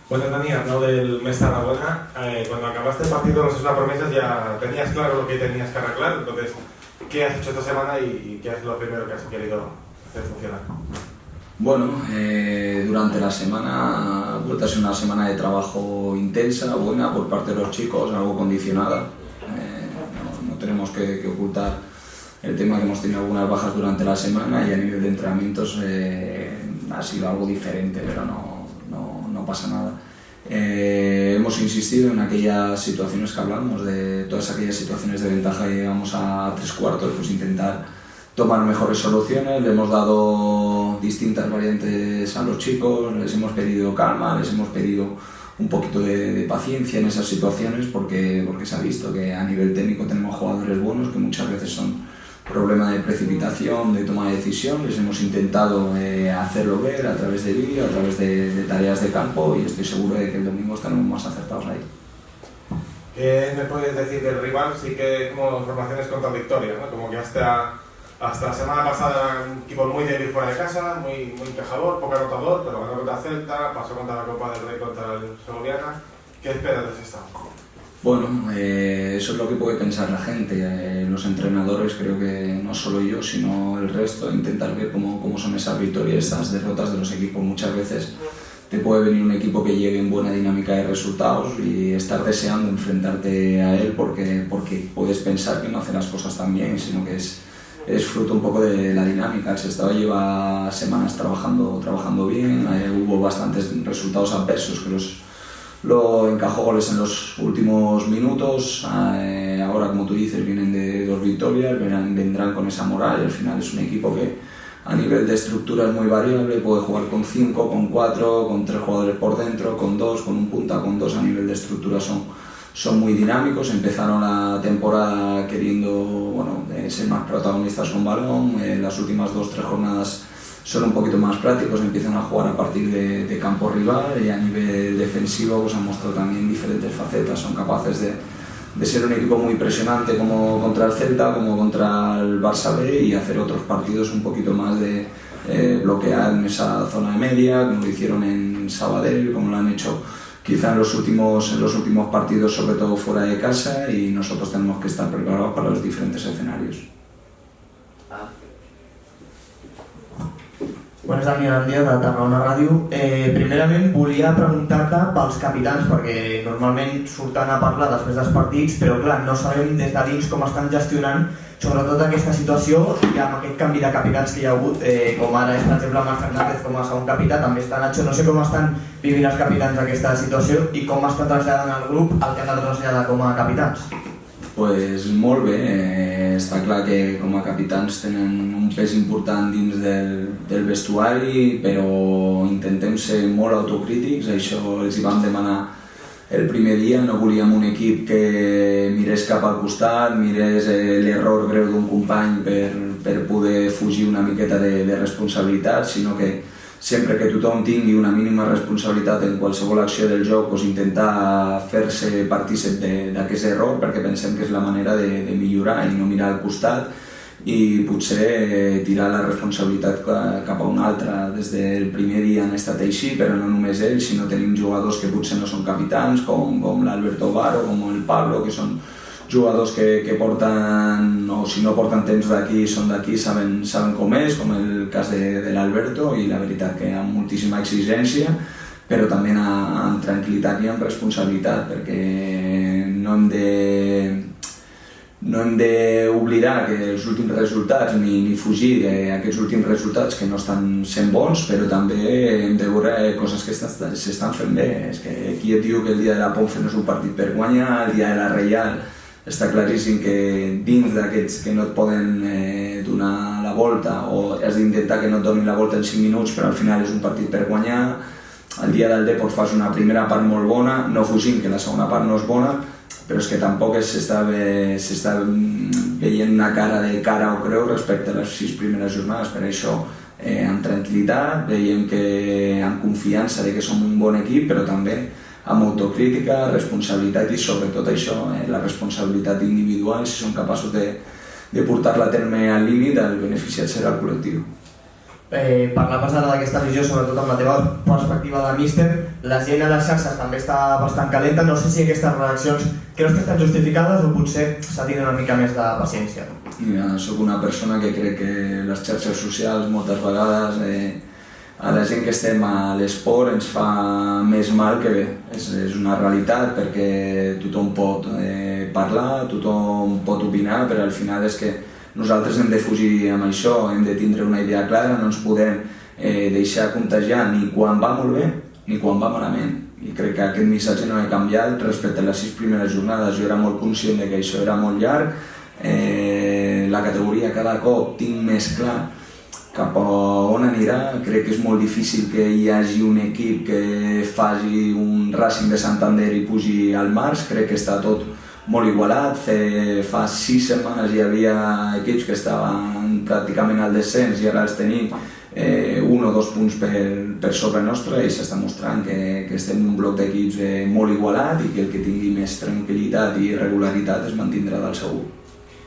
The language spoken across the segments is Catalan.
Bueno, Dani, hablando del mes Tarragona, cuando acabaste el partido de los Osasuna Promesas ya tenías claro lo que tenías que arreglar, entonces, ¿qué has hecho esta semana y qué es lo primero que has querido hacer funcionar? Bueno, durante la semana ha vuelto a ser una semana de trabajo intensa, buena por parte de los chicos, algo condicionada. No tenemos que ocultar el tema que hemos tenido algunas bajas durante la semana y a nivel de entrenamientos ha sido algo diferente, pero no pasa nada. Hemos insistido en aquellas situaciones que hablamos, de todas aquellas situaciones de ventaja que llegamos a 3/4, pues intentar tomar mejores soluciones. Le hemos dado distintas variantes a los chicos, les hemos pedido calma, les hemos pedido un poquito de paciencia en esas situaciones porque se ha visto que a nivel técnico tenemos jugadores buenos que muchas veces son problema de precipitación, de toma de decisión. Les hemos intentado hacerlo ver a través de vídeo, a través de tareas de campo, y estoy seguro de que el domingo estaremos más acertados ahí. ¿Qué me puedes decir del rival? Sí que como formaciones contradictorias, ¿no? Como que hasta la semana pasada era un equipo muy débil fuera de casa, muy encajador, poco anotador, pero ganó contra Celta, pasó contra la Copa del Rey contra el Segoviana. ¿Qué esperas de esta? Bueno, eso es lo que puede pensar la gente. Los entrenadores, creo que no solo yo, sino el resto, intentar ver cómo son esas victorias, esas derrotas de los equipos. Muchas veces te puede venir un equipo que llegue en buena dinámica de resultados y estar deseando enfrentarte a él porque puedes pensar que no hace las cosas tan bien, sino que es fruto un poco de la dinámica. El Sestao lleva semanas trabajando bien, hubo bastantes resultados adversos que lo encajó goles en los últimos minutos. Ahora, como tú dices, vienen de 2 victorias, vendrán con esa moral, y al final es un equipo que a nivel de estructura es muy variable, puede jugar con 5, con 4, con 3 jugadores por dentro, con 2, con un punta, con 2. A nivel de estructura son muy dinámicos. Empezaron la temporada queriendo ser más protagonistas con balón. Las últimas 2-3 jornadas son un poquito más prácticos, empiezan a jugar a partir de campo rival, y a nivel defensivo pues han mostrado también diferentes facetas. Son capaces de ser un equipo muy impresionante como contra el Celta, como contra el Barça B, y hacer otros partidos un poquito más de bloquear en esa zona de media, como lo hicieron en Sabadell, como lo han hecho quizá en los últimos partidos, sobre todo fuera de casa, y nosotros tenemos que estar preparados para los diferentes escenarios. Bones, Dani, bon dia, de Tarragona Ràdio. Primerament, volia preguntar-te pels capitans, perquè normalment surten a parlar després dels partits, però clar, no sabem des de dins com estan gestionant sobretot aquesta situació i amb aquest canvi de capitans que hi ha hagut, com ara és, per exemple, Marc Fernández com a segon capità, també està Nacho. No sé com estan vivint els capitans aquesta situació i com està traslladant al grup el que han de traslladar com a capitans. Pues molt bé, està clar que com a capitans tenen un pes important dins del vestuari, però intentem ser molt autocrítics. Això els hi vam demanar el primer dia. No volíem un equip que mirés cap al costat, mirés l'error greu d'un company per poder fugir una miqueta de responsabilitat, sinó que sempre que tothom tingui una mínima responsabilitat en qualsevol acció del joc, doncs intentar fer-se partícip d'aquest error, perquè pensem que és la manera de millorar i no mirar al costat i potser tirar la responsabilitat cap a un altre. Des del primer dia han estat així, però no només ells, sinó tenim jugadors que potser no són capitans, com l'Alberto Varo, com el Pablo, que són jugadors que porten, o si no porten temps d'aquí, són d'aquí, saben com és, com el cas de l'Alberto, i la veritat que amb moltíssima exigència, però també amb tranquil·litat i amb responsabilitat, perquè no hem d'oblidar que els últims resultats, ni fugir d'aquests últims resultats que no estan sent bons, però també hem de veure coses que s'estan fent bé. És que qui et diu que el dia de la Ponce no és un partit per guanyar, el dia de la Reial està claríssim que dins d'aquests que no et poden donar la volta, o has d'intentar que no et donin la volta en 5 minuts, però al final és un partit per guanyar. El dia del Depor fas una primera part molt bona, no fugim que la segona part no és bona, però és que tampoc s'està veient una cara de cara o creu respecte a les 6 primeres jornades. Per això, amb tranquil·litat, veiem que amb confiança de que som un bon equip, però també amb autocrítica, responsabilitat i sobretot això, la responsabilitat individual. Si som capaços de portar-la a terme al límit, el beneficiat serà el col·lectiu. Parlaves ara d'aquesta visió, sobretot amb la teva perspectiva de míster. la gent a les xarxes també està bastant calenta, no sé si aquestes reaccions creus que estan justificades o potser s'ha de tenir una mica més de paciència. Mira, soc una persona que crec que les xarxes socials moltes vegades a la gent que estem a l'esport ens fa més mal que bé. És una realitat perquè tothom pot parlar, tothom pot opinar, però al final és que nosaltres hem de fugir amb això, hem de tindre una idea clara, no ens podem deixar contagiar ni quan va molt bé ni quan va malament. I crec que aquest missatge no ha canviat respecte a les 6 primeres jornades. Jo era molt conscient que això era molt llarg, la categoria cada cop tinc més clar cap a on anirà. Crec que és molt difícil que hi hagi un equip que faci un Racing de Santander i pugi al març. Crec que està tot molt igualat. Fa 6 setmanes hi havia equips que estaven pràcticament al descens i ara els tenim 1 o 2 punts per sobre nostre i s'està mostrant que estem en un bloc d'equips molt igualat i que el que tingui més tranquil·litat i regularitat es mantindrà del segur.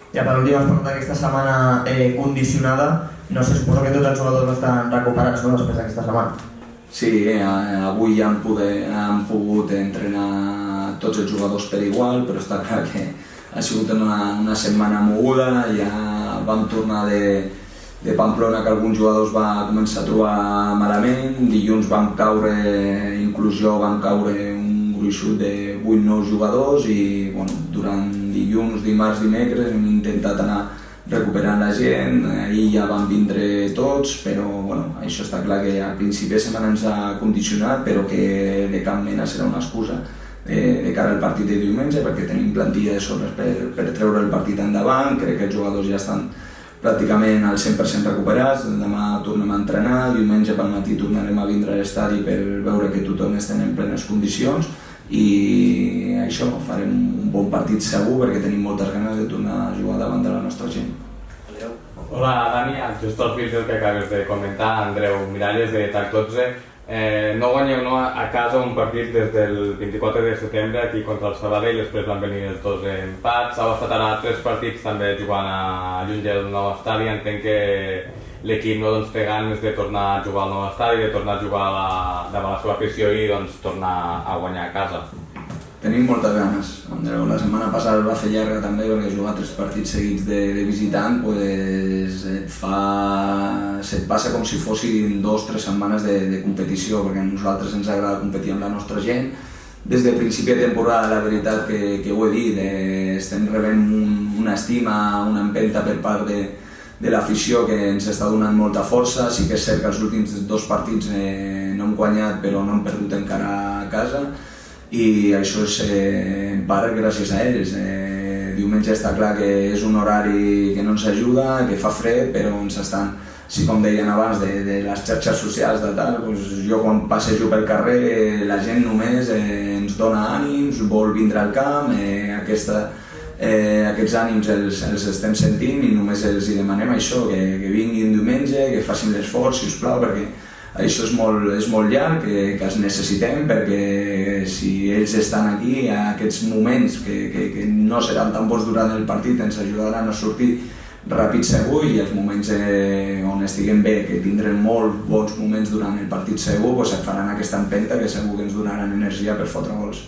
Ja per últim has portat aquesta setmana condicionada, no sé, suposo que tots els jugadors estan recuperats després d'aquesta setmana. Sí, avui ja han pogut entrenar tots els jugadors per igual, però està clar que ha sigut una setmana moguda. Ja vam tornar de Pamplona, que alguns jugadors va començar a trobar malament. Dilluns vam caure, inclús jo, vam caure un gruixut de 8-9 jugadors i durant dilluns, dimarts, dimecres hem intentat anar recuperant la gent. Ahir ja van vindre tots, però això està clar que a principi de setmana ens ha condicionat, però que de cap mena serà una excusa de cara al partit de diumenge, perquè tenim plantilla de sobres per treure el partit endavant. Crec que els jugadors ja estan pràcticament al 100% recuperats. Demà tornem a entrenar, diumenge pel matí tornarem a vindre a l'estadi per veure que tothom estem en plenes condicions i això, farem un bon partit segur perquè tenim moltes ganes de tornar a jugar davant de la nostra gent. Hola Dani, just al fil del que acabes de comentar, Andreu Miralles de TAC12. No guanyeu a casa un partit des del 24 de setembre aquí contra el Sabadell, després van venir els 2 empats. Heu estat ara 3 partits també jugant a lluny del nou estadi. Entenc que l'equip no té ganes de tornar a jugar al nou estadi, de tornar a jugar davant la seva afició i tornar a guanyar a casa. Tenim moltes ganes, Andreu. La setmana passada va fer llarga també perquè jugar 3 partits seguits de visitant se't passa com si fossin 2 o 3 setmanes de competició, perquè a nosaltres ens agrada competir amb la nostra gent. Des de principi de temporada, la veritat que ho he dit, estem rebent una estima, una empenta per part de l'afició que ens està donant molta força. Sí que és cert que els últims 2 partits no hem guanyat, però no hem perdut encara a casa i això és en part gràcies a ells. Diumenge està clar que és un horari que no ens ajuda, que fa fred, però ens estan, com deien abans, de les xarxes socials, jo quan passejo pel carrer la gent només ens dona ànims, vol vindre al camp, aquests ànims els estem sentint i només els demanem això, que vinguin diumenge, que facin l'esforç, sisplau, perquè això és molt llarg, que els necessitem, perquè si ells estan aquí, aquests moments que no seran tan bons durant el partit ens ajudaran a sortir ràpid segur i els moments on estiguem bé, que tindrem molt bons moments durant el partit segur, faran aquesta empenta que segur que ens donaran energia per fotre gols.